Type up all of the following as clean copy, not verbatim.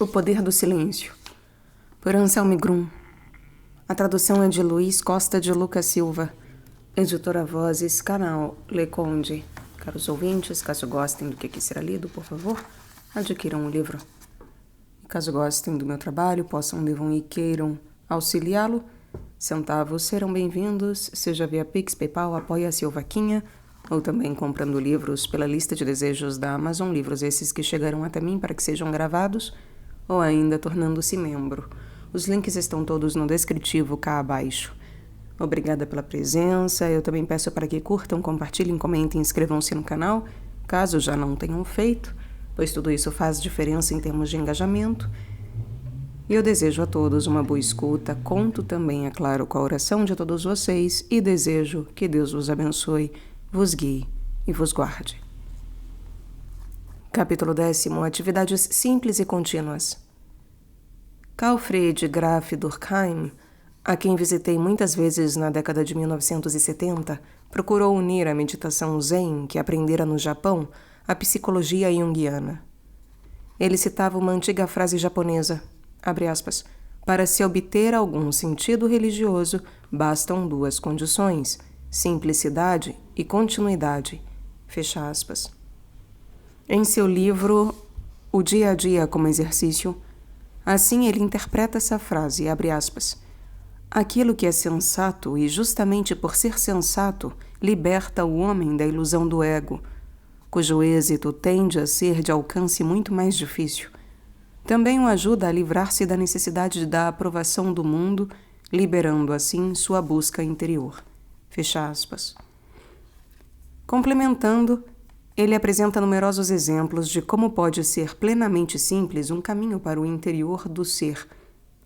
O Poder do Silêncio, por Anselme Grum. A tradução é de Luiz Costa de Lucas Silva. Editora Vozes, canal Le Conde. Caros ouvintes, caso gostem do que aqui será lido, por favor, adquiram o livro. E caso gostem do meu trabalho, devam e queiram auxiliá-lo, centavos serão bem-vindos, seja via Pix, PayPal, Apoia-se ou Vaquinha, ou também comprando livros pela lista de desejos da Amazon, livros esses que chegaram até mim para que sejam gravados, ou ainda tornando-se membro. Os links estão todos no descritivo cá abaixo. Obrigada pela presença. Eu também peço para que curtam, compartilhem, comentem e inscrevam-se no canal, caso já não tenham feito, pois tudo isso faz diferença em termos de engajamento. E eu desejo a todos uma boa escuta. Conto também, é claro, com a oração de todos vocês e desejo que Deus vos abençoe, vos guie e vos guarde. Capítulo 10. Atividades simples e contínuas. Alfred Graf Durkheim, a quem visitei muitas vezes na década de 1970, procurou unir a meditação zen que aprendera no Japão à psicologia junguiana. Ele citava uma antiga frase japonesa, abre aspas, para se obter algum sentido religioso, bastam duas condições, simplicidade e continuidade, fecha aspas. Em seu livro O Dia a Dia como Exercício, assim ele interpreta essa frase, abre aspas, aquilo que é sensato e justamente por ser sensato liberta o homem da ilusão do ego, cujo êxito tende a ser de alcance muito mais difícil. Também o ajuda a livrar-se da necessidade da aprovação do mundo, liberando assim sua busca interior. Fecha aspas. Complementando, ele apresenta numerosos exemplos de como pode ser plenamente simples um caminho para o interior do ser,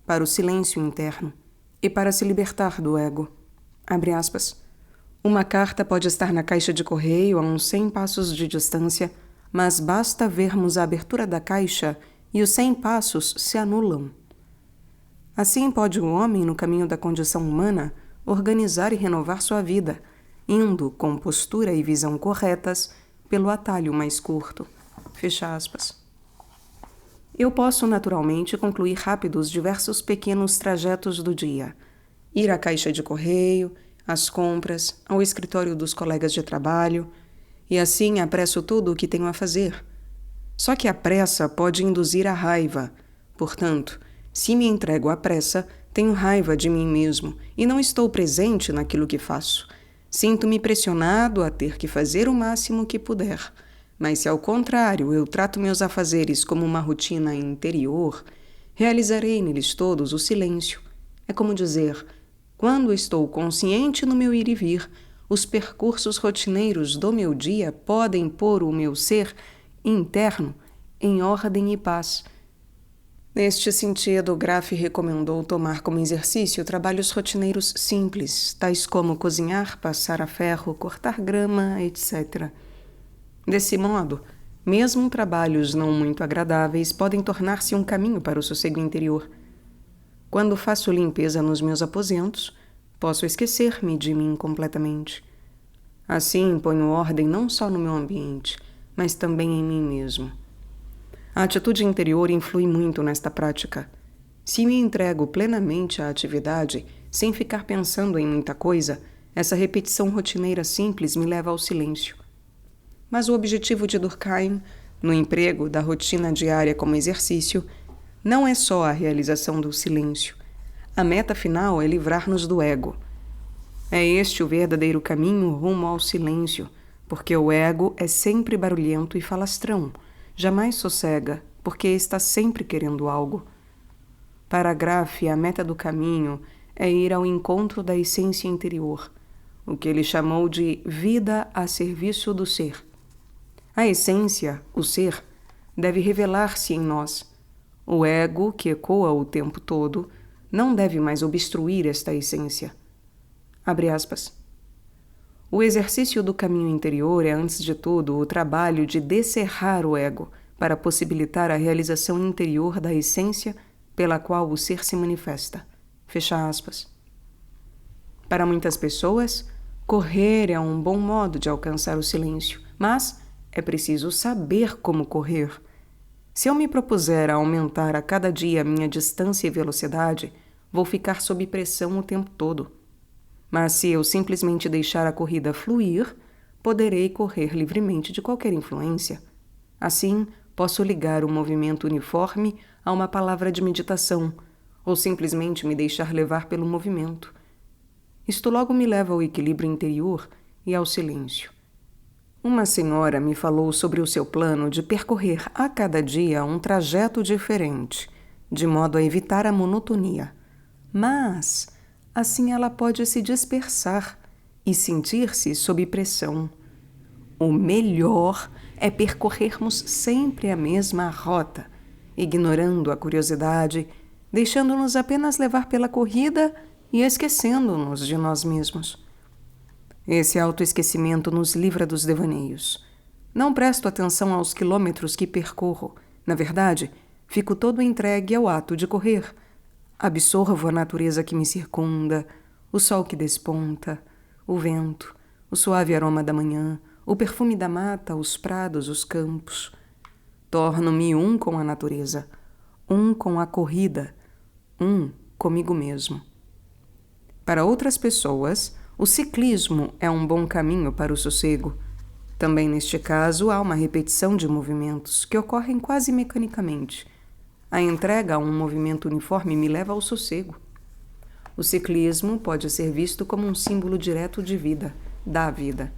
para o silêncio interno e para se libertar do ego. Abre aspas. Uma carta pode estar na caixa de correio a uns 100 passos de distância, mas basta vermos a abertura da caixa e os 100 passos se anulam. Assim pode o homem, no caminho da condição humana, organizar e renovar sua vida, indo com postura e visão corretas pelo atalho mais curto. Fecha aspas. Eu posso, naturalmente, concluir rápido os diversos pequenos trajetos do dia. Ir à caixa de correio, às compras, ao escritório dos colegas de trabalho, e assim apresso tudo o que tenho a fazer. Só que a pressa pode induzir a raiva. Portanto, se me entrego à pressa, tenho raiva de mim mesmo e não estou presente naquilo que faço. Sinto-me pressionado a ter que fazer o máximo que puder. Mas se ao contrário eu trato meus afazeres como uma rotina interior, realizarei neles todos o silêncio. É como dizer, quando estou consciente no meu ir e vir, os percursos rotineiros do meu dia podem pôr o meu ser interno em ordem e paz. Neste sentido, Graf recomendou tomar como exercício trabalhos rotineiros simples, tais como cozinhar, passar a ferro, cortar grama, etc. Desse modo, mesmo trabalhos não muito agradáveis podem tornar-se um caminho para o sossego interior. Quando faço limpeza nos meus aposentos, posso esquecer-me de mim completamente. Assim, ponho ordem não só no meu ambiente, mas também em mim mesmo. A atitude interior influi muito nesta prática. Se me entrego plenamente à atividade, sem ficar pensando em muita coisa, essa repetição rotineira simples me leva ao silêncio. Mas o objetivo de Durkheim, no emprego da rotina diária como exercício, não é só a realização do silêncio. A meta final é livrar-nos do ego. É este o verdadeiro caminho rumo ao silêncio, porque o ego é sempre barulhento e falastrão, jamais sossega, porque está sempre querendo algo. Para Graf, a meta do caminho é ir ao encontro da essência interior, o que ele chamou de vida a serviço do ser. A essência, o ser, deve revelar-se em nós. O ego, que ecoa o tempo todo, não deve mais obstruir esta essência. Abre aspas. O exercício do caminho interior é, antes de tudo, o trabalho de descerrar o ego para possibilitar a realização interior da essência pela qual o ser se manifesta. Fecha aspas. Para muitas pessoas, correr é um bom modo de alcançar o silêncio, mas é preciso saber como correr. Se eu me propuser a aumentar a cada dia a minha distância e velocidade, vou ficar sob pressão o tempo todo. Mas se eu simplesmente deixar a corrida fluir, poderei correr livremente de qualquer influência. Assim, posso ligar o movimento uniforme a uma palavra de meditação, ou simplesmente me deixar levar pelo movimento. Isto logo me leva ao equilíbrio interior e ao silêncio. Uma senhora me falou sobre o seu plano de percorrer a cada dia um trajeto diferente, de modo a evitar a monotonia. Mas, assim ela pode se dispersar e sentir-se sob pressão. O melhor é percorrermos sempre a mesma rota, ignorando a curiosidade, deixando-nos apenas levar pela corrida e esquecendo-nos de nós mesmos. Esse autoesquecimento nos livra dos devaneios. Não presto atenção aos quilômetros que percorro. Na verdade, fico todo entregue ao ato de correr. Absorvo a natureza que me circunda, o sol que desponta, o vento, o suave aroma da manhã, o perfume da mata, os prados, os campos. Torno-me um com a natureza, um com a corrida, um comigo mesmo. Para outras pessoas, o ciclismo é um bom caminho para o sossego. Também neste caso, há uma repetição de movimentos que ocorrem quase mecanicamente. A entrega a um movimento uniforme me leva ao sossego. O ciclismo pode ser visto como um símbolo direto de vida, da vida.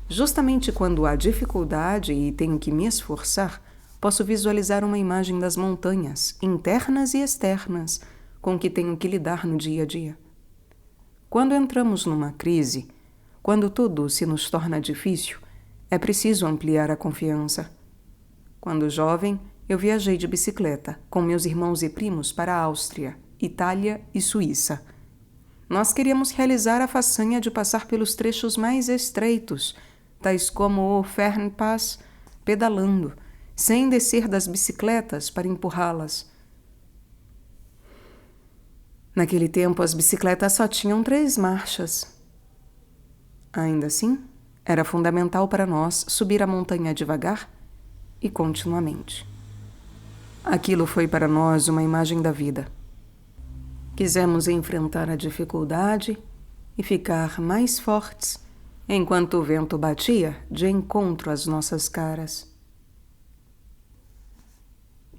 Justamente quando há dificuldade e tenho que me esforçar, posso visualizar uma imagem das montanhas, internas e externas, com que tenho que lidar no dia a dia. Quando entramos numa crise, quando tudo se nos torna difícil, é preciso ampliar a confiança. Quando jovem, eu viajei de bicicleta com meus irmãos e primos para a Áustria, Itália e Suíça. Nós queríamos realizar a façanha de passar pelos trechos mais estreitos, tais como o Fernpass, pedalando, sem descer das bicicletas para empurrá-las. Naquele tempo, as bicicletas só tinham 3 marchas. Ainda assim, era fundamental para nós subir a montanha devagar e continuamente. Aquilo foi para nós uma imagem da vida. Quisemos enfrentar a dificuldade e ficar mais fortes enquanto o vento batia de encontro às nossas caras.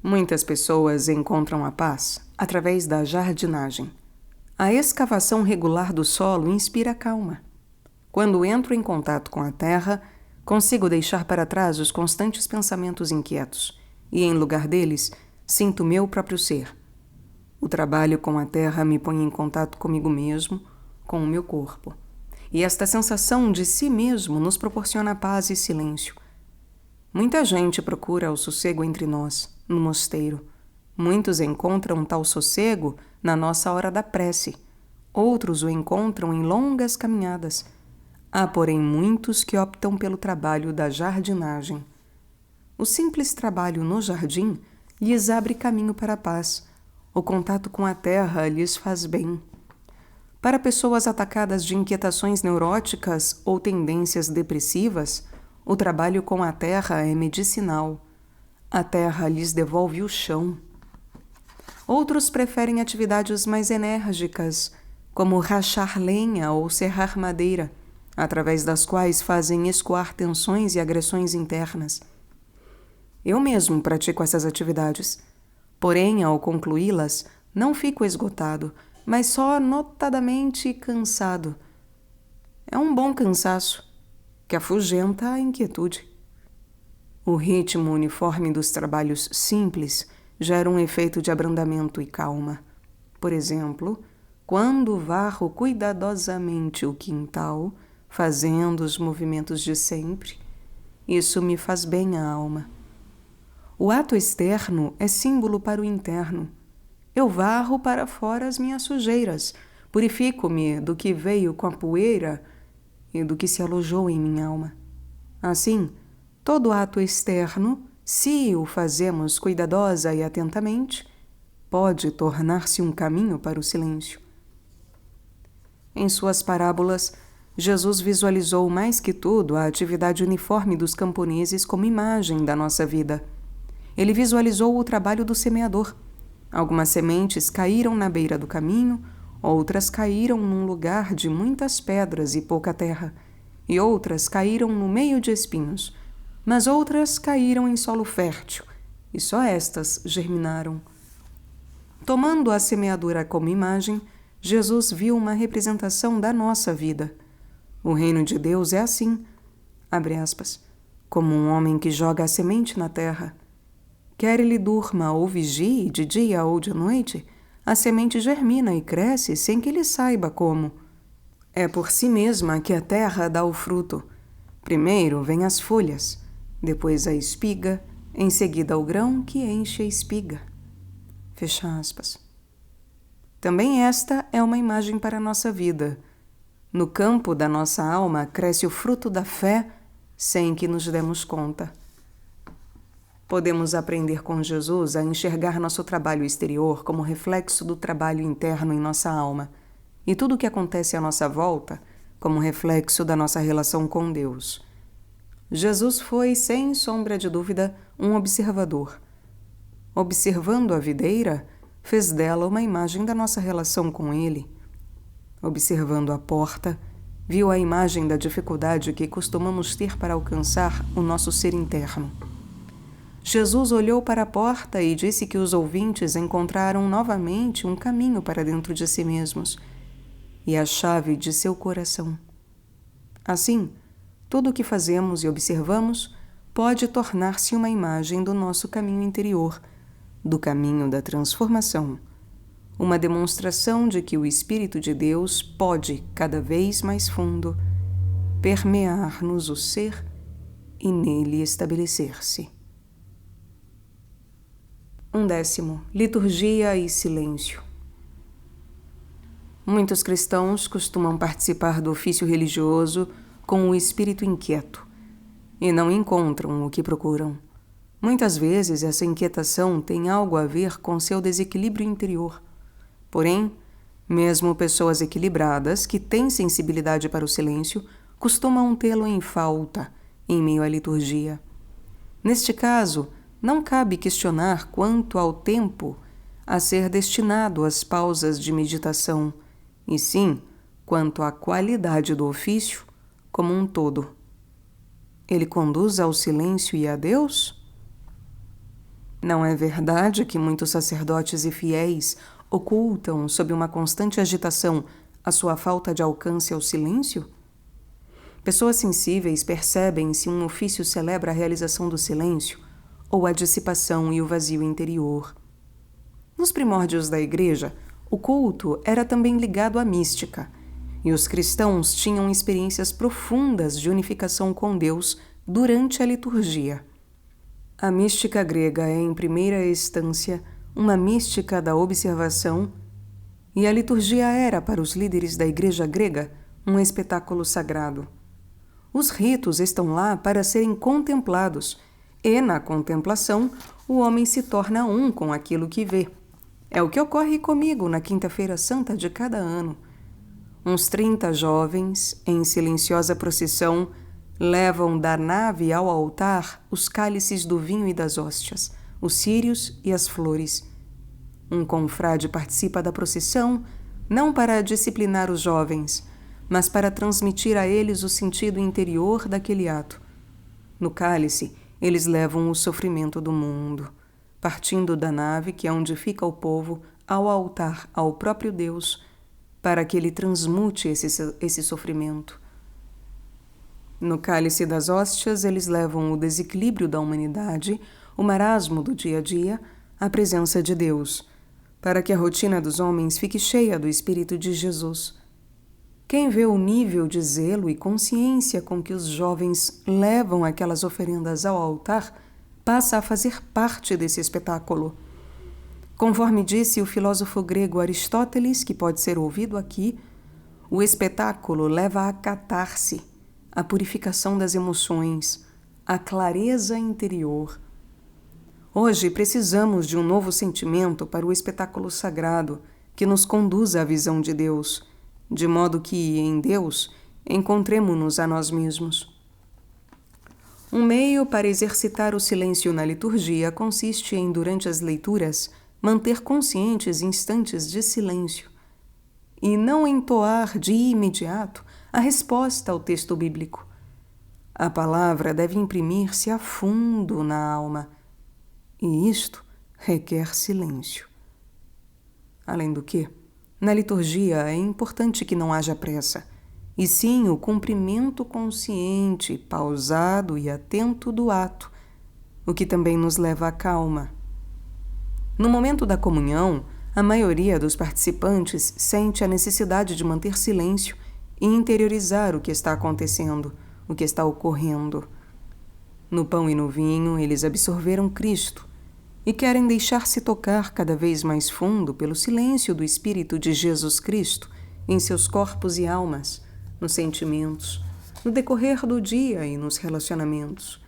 Muitas pessoas encontram a paz através da jardinagem. A escavação regular do solo inspira calma. Quando entro em contato com a terra, consigo deixar para trás os constantes pensamentos inquietos e, em lugar deles, sinto meu próprio ser. O trabalho com a terra me põe em contato comigo mesmo, com o meu corpo. E esta sensação de si mesmo nos proporciona paz e silêncio. Muita gente procura o sossego entre nós, no mosteiro. Muitos encontram tal sossego na nossa hora da prece. Outros o encontram em longas caminhadas. Há, porém, muitos que optam pelo trabalho da jardinagem. O simples trabalho no jardim lhes abre caminho para a paz. O contato com a terra lhes faz bem. Para pessoas atacadas de inquietações neuróticas ou tendências depressivas, o trabalho com a terra é medicinal. A terra lhes devolve o chão. Outros preferem atividades mais enérgicas, como rachar lenha ou serrar madeira, através das quais fazem escoar tensões e agressões internas. Eu mesmo pratico essas atividades. Porém, ao concluí-las, não fico esgotado, mas só notadamente cansado. É um bom cansaço, que afugenta a inquietude. O ritmo uniforme dos trabalhos simples gera um efeito de abrandamento e calma. Por exemplo, quando varro cuidadosamente o quintal, fazendo os movimentos de sempre, isso me faz bem à alma. O ato externo é símbolo para o interno. Eu varro para fora as minhas sujeiras, purifico-me do que veio com a poeira e do que se alojou em minha alma. Assim, todo ato externo, se o fazemos cuidadosa e atentamente, pode tornar-se um caminho para o silêncio. Em suas parábolas, Jesus visualizou mais que tudo a atividade uniforme dos camponeses como imagem da nossa vida. ele visualizou o trabalho do semeador. Algumas sementes caíram na beira do caminho, outras caíram num lugar de muitas pedras e pouca terra, e outras caíram no meio de espinhos, mas outras caíram em solo fértil, e só estas germinaram. Tomando a semeadura como imagem, Jesus viu uma representação da nossa vida. O reino de Deus é assim, abre aspas, como um homem que joga a semente na terra. Quer ele durma ou vigie, de dia ou de noite, a semente germina e cresce sem que ele saiba como. É por si mesma que a terra dá o fruto. Primeiro vêm as folhas, depois a espiga, em seguida o grão que enche a espiga. Fecha aspas. Também esta é uma imagem para a nossa vida. No campo da nossa alma cresce o fruto da fé sem que nos demos conta. Podemos aprender com Jesus a enxergar nosso trabalho exterior como reflexo do trabalho interno em nossa alma e tudo o que acontece à nossa volta como reflexo da nossa relação com Deus. Jesus foi, sem sombra de dúvida, um observador. Observando a videira, fez dela uma imagem da nossa relação com Ele. Observando a porta, viu a imagem da dificuldade que costumamos ter para alcançar o nosso ser interno. Jesus olhou para a porta e disse que os ouvintes encontraram novamente um caminho para dentro de si mesmos e a chave de seu coração. Assim, tudo o que fazemos e observamos pode tornar-se uma imagem do nosso caminho interior, do caminho da transformação, uma demonstração de que o Espírito de Deus pode, cada vez mais fundo, permear-nos o ser e nele estabelecer-se. 11. Liturgia e silêncio. Muitos cristãos costumam participar do ofício religioso com o espírito inquieto e não encontram o que procuram. Muitas vezes essa inquietação tem algo a ver com seu desequilíbrio interior. Porém, mesmo pessoas equilibradas que têm sensibilidade para o silêncio costumam tê-lo em falta em meio à liturgia. Neste caso, não cabe questionar quanto ao tempo a ser destinado às pausas de meditação, e sim quanto à qualidade do ofício como um todo. Ele conduz ao silêncio e a Deus? Não é verdade que muitos sacerdotes e fiéis ocultam, sob uma constante agitação, a sua falta de alcance ao silêncio? Pessoas sensíveis percebem se um ofício celebra a realização do silêncio ou a dissipação e o vazio interior. Nos primórdios da Igreja, o culto era também ligado à mística, e os cristãos tinham experiências profundas de unificação com Deus durante a liturgia. A mística grega é, em primeira instância, uma mística da observação, e a liturgia era, para os líderes da Igreja grega, um espetáculo sagrado. Os ritos estão lá para serem contemplados, e, na contemplação, o homem se torna um com aquilo que vê. É o que ocorre comigo na Quinta-feira Santa de cada ano. Uns 30 jovens, em silenciosa procissão, levam da nave ao altar os cálices do vinho e das hóstias, os círios e as flores. Um confrade participa da procissão não para disciplinar os jovens, mas para transmitir a eles o sentido interior daquele ato. No cálice, eles levam o sofrimento do mundo, partindo da nave, que é onde fica o povo, ao altar, ao próprio Deus, para que ele transmute esse sofrimento. No cálice das hóstias, eles levam o desequilíbrio da humanidade, o marasmo do dia a dia, à presença de Deus, para que a rotina dos homens fique cheia do Espírito de Jesus. Quem vê o nível de zelo e consciência com que os jovens levam aquelas oferendas ao altar, passa a fazer parte desse espetáculo. Conforme disse o filósofo grego Aristóteles, que pode ser ouvido aqui, o espetáculo leva à catarse, à purificação das emoções, à clareza interior. Hoje precisamos de um novo sentimento para o espetáculo sagrado que nos conduza à visão de Deus, de modo que, em Deus, encontremo-nos a nós mesmos. Um meio para exercitar o silêncio na liturgia consiste em, durante as leituras, manter conscientes instantes de silêncio e não entoar de imediato a resposta ao texto bíblico. A palavra deve imprimir-se a fundo na alma, e isto requer silêncio. Além do que, na liturgia é importante que não haja pressa, e sim o cumprimento consciente, pausado e atento do ato, o que também nos leva à calma. No momento da comunhão, a maioria dos participantes sente a necessidade de manter silêncio e interiorizar o que está acontecendo, o que está ocorrendo. No pão e no vinho, eles absorveram Cristo e querem deixar-se tocar cada vez mais fundo pelo silêncio do Espírito de Jesus Cristo em seus corpos e almas, nos sentimentos, no decorrer do dia e nos relacionamentos.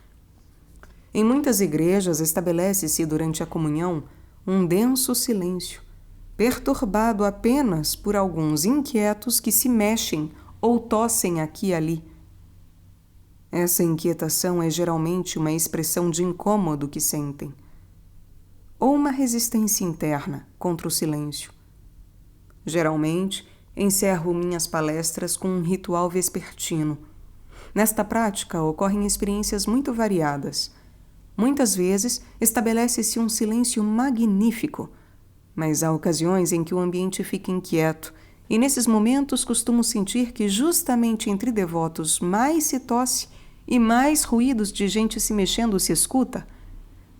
Em muitas igrejas estabelece-se durante a comunhão um denso silêncio, perturbado apenas por alguns inquietos que se mexem ou tossem aqui e ali. Essa inquietação é geralmente uma expressão de incômodo que sentem, ou uma resistência interna contra o silêncio. Geralmente, encerro minhas palestras com um ritual vespertino. Nesta prática, ocorrem experiências muito variadas. Muitas vezes, estabelece-se um silêncio magnífico, mas há ocasiões em que o ambiente fica inquieto, e nesses momentos costumo sentir que justamente entre devotos mais se tosse e mais ruídos de gente se mexendo se escuta,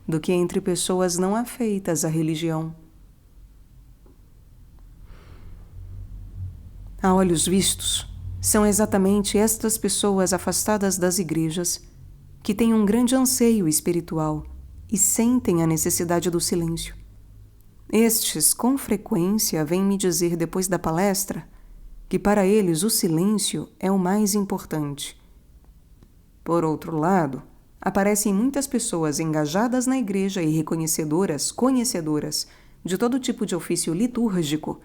do que entre pessoas não afeitas à religião. A olhos vistos, são exatamente estas pessoas afastadas das igrejas que têm um grande anseio espiritual e sentem a necessidade do silêncio. Estes, com frequência, vêm me dizer depois da palestra que para eles o silêncio é o mais importante. Por outro lado, aparecem muitas pessoas engajadas na igreja e conhecedoras de todo tipo de ofício litúrgico,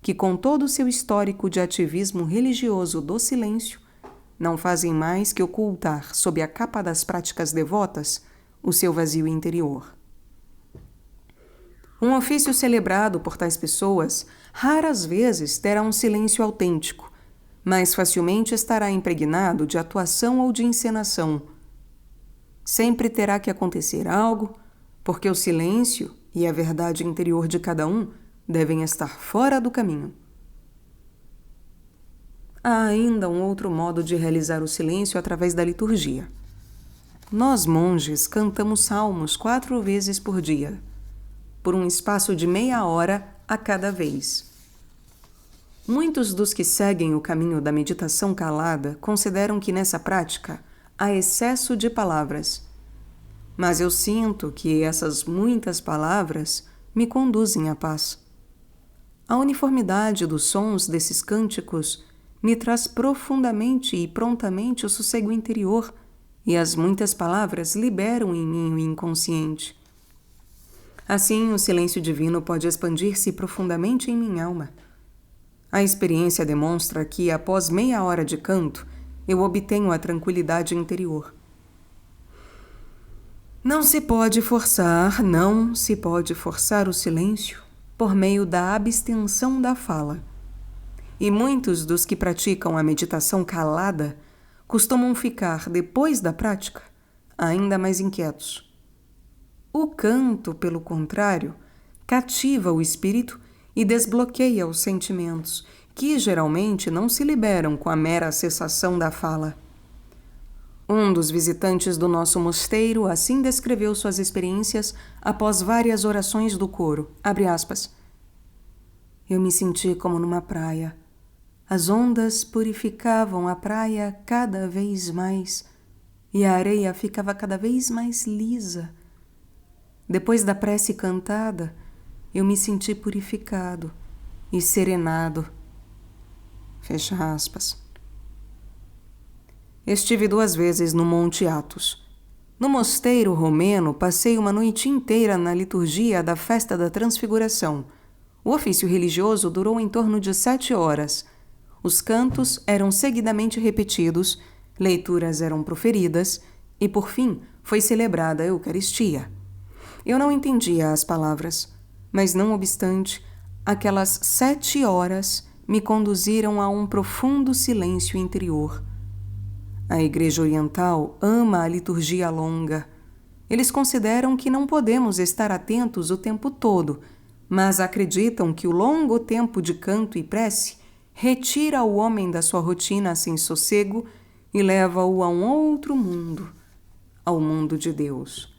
que com todo o seu histórico de ativismo religioso do silêncio, não fazem mais que ocultar sob a capa das práticas devotas o seu vazio interior. Um ofício celebrado por tais pessoas raras vezes terá um silêncio autêntico, mas facilmente estará impregnado de atuação ou de encenação. Sempre terá que acontecer algo, porque o silêncio e a verdade interior de cada um devem estar fora do caminho. Há ainda um outro modo de realizar o silêncio através da liturgia. Nós, monges, cantamos salmos 4 vezes por dia, por um espaço de meia hora a cada vez. Muitos dos que seguem o caminho da meditação calada consideram que nessa prática há excesso de palavras, mas eu sinto que essas muitas palavras me conduzem à paz. A uniformidade dos sons desses cânticos me traz profundamente e prontamente o sossego interior, e as muitas palavras liberam em mim o inconsciente. Assim, o silêncio divino pode expandir-se profundamente em minha alma. A experiência demonstra que, após meia hora de canto, eu obtenho a tranquilidade interior. Não se pode forçar o silêncio por meio da abstenção da fala. E muitos dos que praticam a meditação calada costumam ficar, depois da prática, ainda mais inquietos. O canto, pelo contrário, cativa o espírito e desbloqueia os sentimentos, que geralmente não se liberam com a mera cessação da fala. Um dos visitantes do nosso mosteiro assim descreveu suas experiências após várias orações do coro. Abre aspas. Eu me senti como numa praia. As ondas purificavam a praia cada vez mais e a areia ficava cada vez mais lisa. Depois da prece cantada, eu me senti purificado e serenado. Fecha aspas. Estive 2 vezes no Monte Athos. No mosteiro romeno, passei uma noite inteira na liturgia da Festa da Transfiguração. O ofício religioso durou em torno de 7 horas. Os cantos eram seguidamente repetidos, leituras eram proferidas e, por fim, foi celebrada a Eucaristia. Eu não entendia as palavras, mas, não obstante, aquelas 7 horas me conduziram a um profundo silêncio interior. A Igreja Oriental ama a liturgia longa. Eles consideram que não podemos estar atentos o tempo todo, mas acreditam que o longo tempo de canto e prece retira o homem da sua rotina sem sossego e leva-o a um outro mundo, ao mundo de Deus.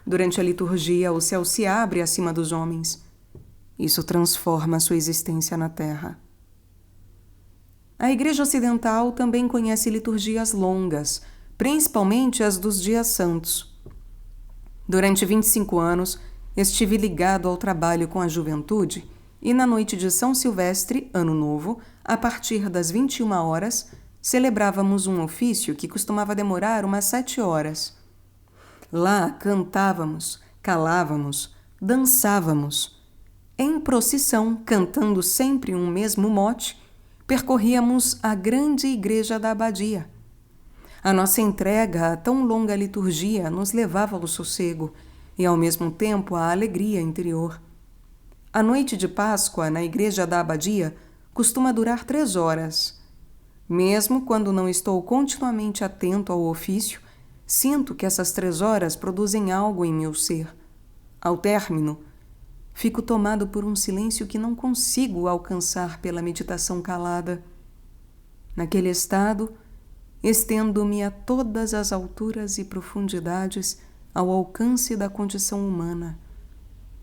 Durante a liturgia, o céu se abre acima dos homens. Isso transforma a sua existência na terra. A Igreja Ocidental também conhece liturgias longas, principalmente as dos dias santos. Durante 25 anos, estive ligado ao trabalho com a juventude e na noite de São Silvestre, Ano Novo, a partir das 21 horas, celebrávamos um ofício que costumava demorar umas 7 horas. Lá cantávamos, calávamos, dançávamos. Em procissão, cantando sempre um mesmo mote, percorríamos a grande igreja da abadia. A nossa entrega a tão longa liturgia nos levava ao sossego e, ao mesmo tempo, à alegria interior. A noite de Páscoa, na igreja da abadia, costuma durar 3 horas. Mesmo quando não estou continuamente atento ao ofício, sinto que essas 3 horas produzem algo em meu ser. Ao término, fico tomado por um silêncio que não consigo alcançar pela meditação calada. Naquele estado, estendo-me a todas as alturas e profundidades ao alcance da condição humana.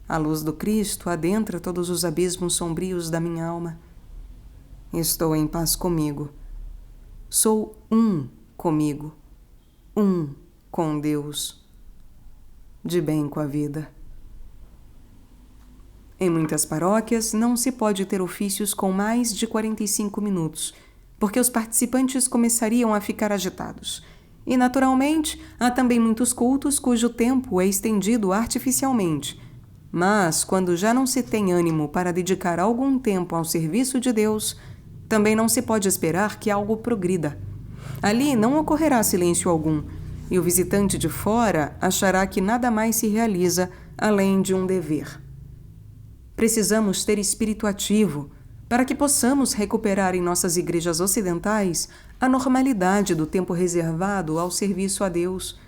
A luz do Cristo adentra todos os abismos sombrios da minha alma. Estou em paz comigo. Sou um comigo, um com Deus, de bem com a vida. Em muitas paróquias, não se pode ter ofícios com mais de 45 minutos, porque os participantes começariam a ficar agitados. E, naturalmente, há também muitos cultos cujo tempo é estendido artificialmente. Mas, quando já não se tem ânimo para dedicar algum tempo ao serviço de Deus, também não se pode esperar que algo progrida. Ali não ocorrerá silêncio algum, e o visitante de fora achará que nada mais se realiza além de um dever. Precisamos ter espírito ativo para que possamos recuperar em nossas igrejas ocidentais a normalidade do tempo reservado ao serviço a Deus.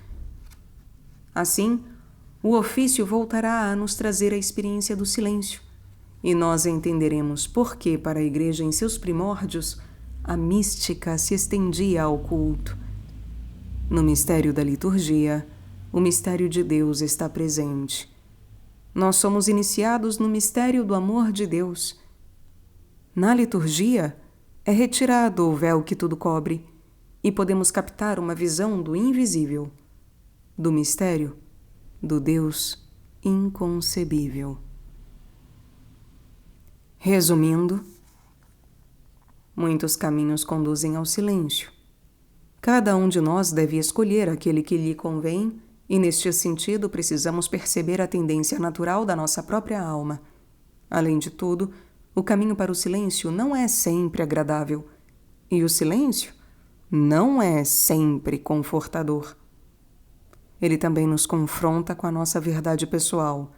Assim, o ofício voltará a nos trazer a experiência do silêncio, e nós entenderemos por que, para a Igreja em seus primórdios, a mística se estendia ao culto. No mistério da liturgia, o mistério de Deus está presente. Nós somos iniciados no mistério do amor de Deus. Na liturgia, é retirado o véu que tudo cobre, e podemos captar uma visão do invisível, do mistério, do Deus inconcebível. Resumindo, muitos caminhos conduzem ao silêncio. Cada um de nós deve escolher aquele que lhe convém, e neste sentido precisamos perceber a tendência natural da nossa própria alma. Além de tudo, o caminho para o silêncio não é sempre agradável, e o silêncio não é sempre confortador. Ele também nos confronta com a nossa verdade pessoal,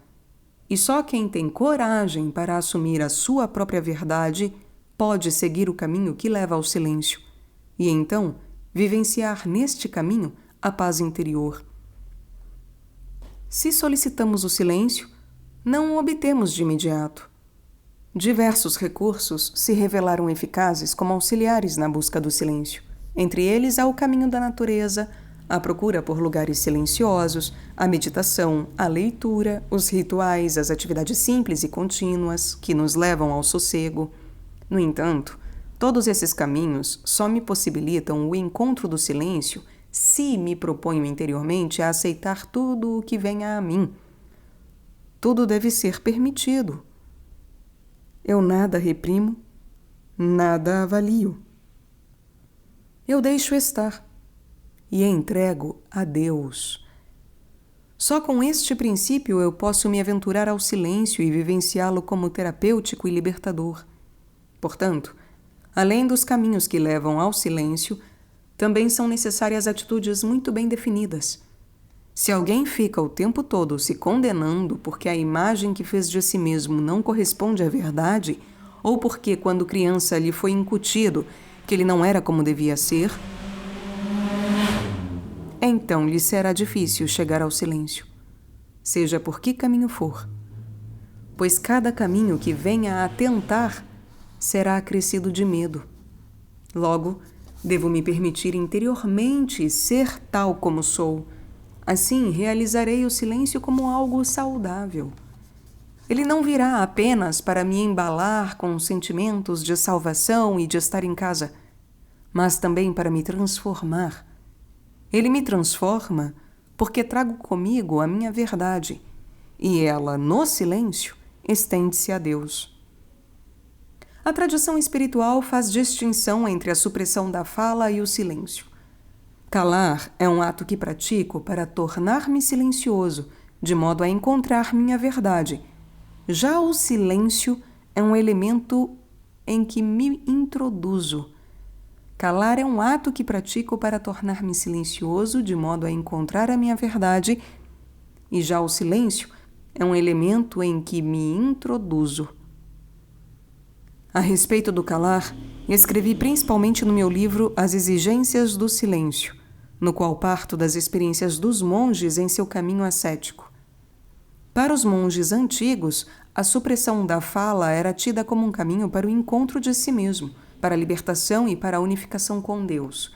e só quem tem coragem para assumir a sua própria verdade pode seguir o caminho que leva ao silêncio, e então vivenciar neste caminho a paz interior. Se solicitamos o silêncio, não o obtemos de imediato. Diversos recursos se revelaram eficazes como auxiliares na busca do silêncio. Entre eles há o caminho da natureza, a procura por lugares silenciosos, a meditação, a leitura, os rituais, as atividades simples e contínuas que nos levam ao sossego. No entanto, todos esses caminhos só me possibilitam o encontro do silêncio se me proponho interiormente a aceitar tudo o que venha a mim. Tudo deve ser permitido. Eu nada reprimo, nada avalio. Eu deixo estar e entrego a Deus. Só com este princípio eu posso me aventurar ao silêncio e vivenciá-lo como terapêutico e libertador. Portanto, além dos caminhos que levam ao silêncio, Também são necessárias atitudes muito bem definidas. Se alguém fica o tempo todo se condenando porque a imagem que fez de si mesmo não corresponde à verdade, ou porque, quando criança, lhe foi incutido que ele não era como devia ser, então lhe será difícil chegar ao silêncio, seja por que caminho for, pois cada caminho que venha a tentar será acrescido de medo. Logo, devo me permitir interiormente ser tal como sou. Assim, realizarei o silêncio como algo saudável. Ele não virá apenas para me embalar com sentimentos de salvação e de estar em casa, mas também para me transformar. Ele me transforma porque trago comigo a minha verdade, e ela, no silêncio, estende-se a Deus. A tradição espiritual faz distinção entre a supressão da fala e o silêncio. Calar é um ato que pratico para tornar-me silencioso, de modo a encontrar minha verdade. Já o silêncio é um elemento em que me introduzo. Calar é um ato que pratico para tornar-me silencioso, de modo a encontrar a minha verdade, e já o silêncio é um elemento em que me introduzo. A respeito do calar, escrevi principalmente no meu livro As Exigências do Silêncio, no qual parto das experiências dos monges em seu caminho ascético. Para os monges antigos, a supressão da fala era tida como um caminho para o encontro de si mesmo, para a libertação e para a unificação com Deus.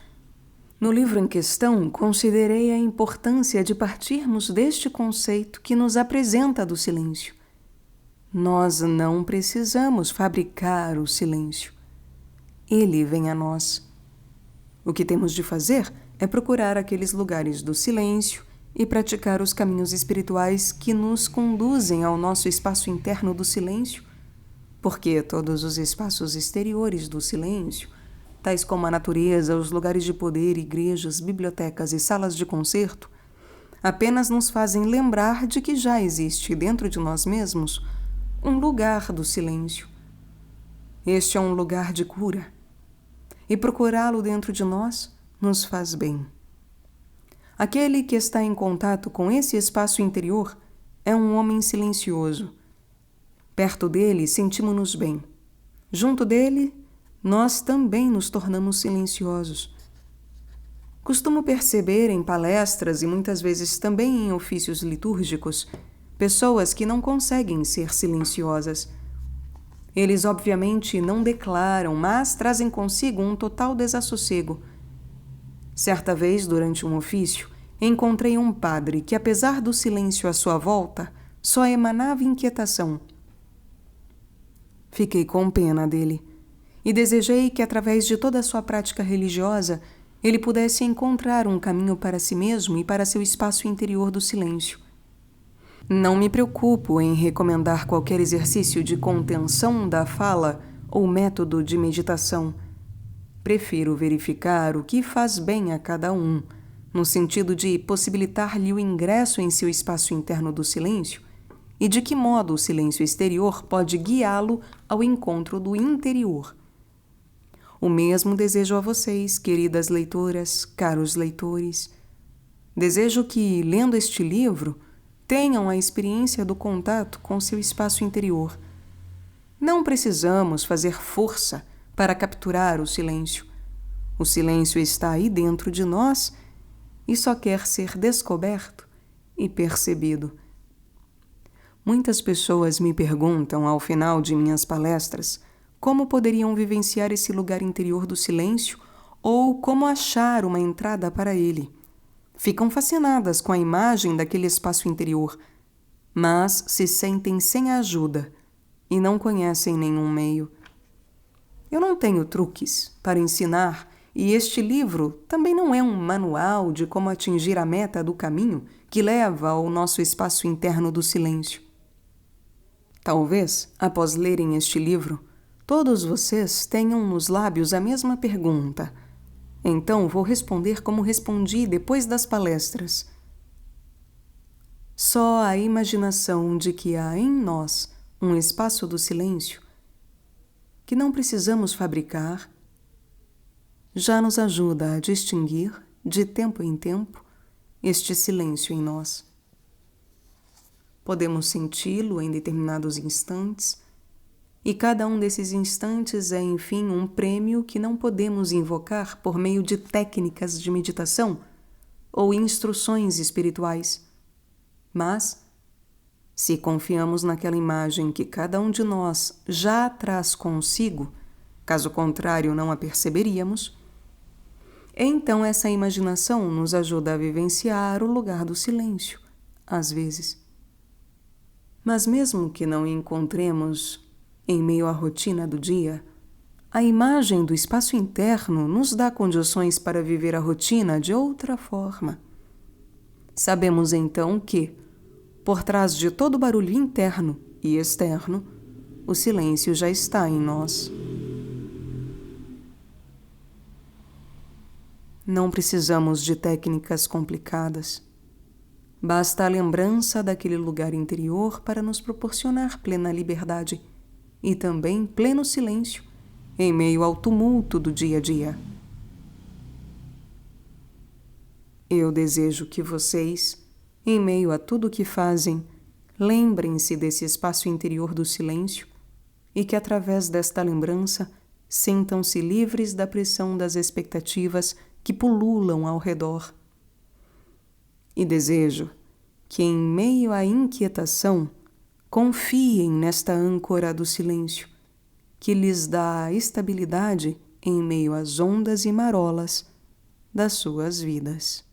No livro em questão, considerei a importância de partirmos deste conceito que nos apresenta do silêncio. Nós não precisamos fabricar o silêncio. Ele vem a nós. O que temos de fazer é procurar aqueles lugares do silêncio e praticar os caminhos espirituais que nos conduzem ao nosso espaço interno do silêncio, porque todos os espaços exteriores do silêncio, tais como a natureza, os lugares de poder, igrejas, bibliotecas e salas de concerto, apenas nos fazem lembrar de que já existe dentro de nós mesmos um lugar do silêncio. Este é um lugar de cura, e procurá-lo dentro de nós nos faz bem. Aquele que está em contato com esse espaço interior é um homem silencioso. Perto dele, sentimos-nos bem. Junto dele, nós também nos tornamos silenciosos. Costumo perceber em palestras e muitas vezes também em ofícios litúrgicos pessoas que não conseguem ser silenciosas. Eles obviamente não declaram, mas trazem consigo um total desassossego. Certa vez, durante um ofício, encontrei um padre que, apesar do silêncio à sua volta, só emanava inquietação. Fiquei com pena dele e desejei que, através de toda a sua prática religiosa, ele pudesse encontrar um caminho para si mesmo e para seu espaço interior do silêncio. Não me preocupo em recomendar qualquer exercício de contenção da fala ou método de meditação. Prefiro verificar o que faz bem a cada um, no sentido de possibilitar-lhe o ingresso em seu espaço interno do silêncio e de que modo o silêncio exterior pode guiá-lo ao encontro do interior. O mesmo desejo a vocês, queridas leitoras, caros leitores. Desejo que, lendo este livro, tenham a experiência do contato com seu espaço interior. Não precisamos fazer força para capturar o silêncio. O silêncio está aí dentro de nós e só quer ser descoberto e percebido. Muitas pessoas me perguntam, ao final de minhas palestras, como poderiam vivenciar esse lugar interior do silêncio ou como achar uma entrada para ele. Ficam fascinadas com a imagem daquele espaço interior, mas se sentem sem ajuda e não conhecem nenhum meio. Eu não tenho truques para ensinar e este livro também não é um manual de como atingir a meta do caminho que leva ao nosso espaço interno do silêncio. Talvez, após lerem este livro, todos vocês tenham nos lábios a mesma pergunta. Então vou responder como respondi depois das palestras. Só a imaginação de que há em nós um espaço do silêncio que não precisamos fabricar, já nos ajuda a distinguir, de tempo em tempo, este silêncio em nós. Podemos senti-lo em determinados instantes, e cada um desses instantes é, enfim, um prêmio que não podemos invocar por meio de técnicas de meditação ou instruções espirituais. Mas, se confiamos naquela imagem que cada um de nós já traz consigo, caso contrário não a perceberíamos, então essa imaginação nos ajuda a vivenciar o lugar do silêncio, às vezes. Mas mesmo que não encontremos em meio à rotina do dia, a imagem do espaço interno nos dá condições para viver a rotina de outra forma. Sabemos então que, por trás de todo barulho interno e externo, o silêncio já está em nós. Não precisamos de técnicas complicadas. Basta a lembrança daquele lugar interior para nos proporcionar plena liberdade e também pleno silêncio em meio ao tumulto do dia a dia. Eu desejo que vocês, em meio a tudo o que fazem, lembrem-se desse espaço interior do silêncio e que, através desta lembrança, sintam-se livres da pressão das expectativas que pululam ao redor. E desejo que, em meio à inquietação, confiem nesta âncora do silêncio, que lhes dá estabilidade em meio às ondas e marolas das suas vidas.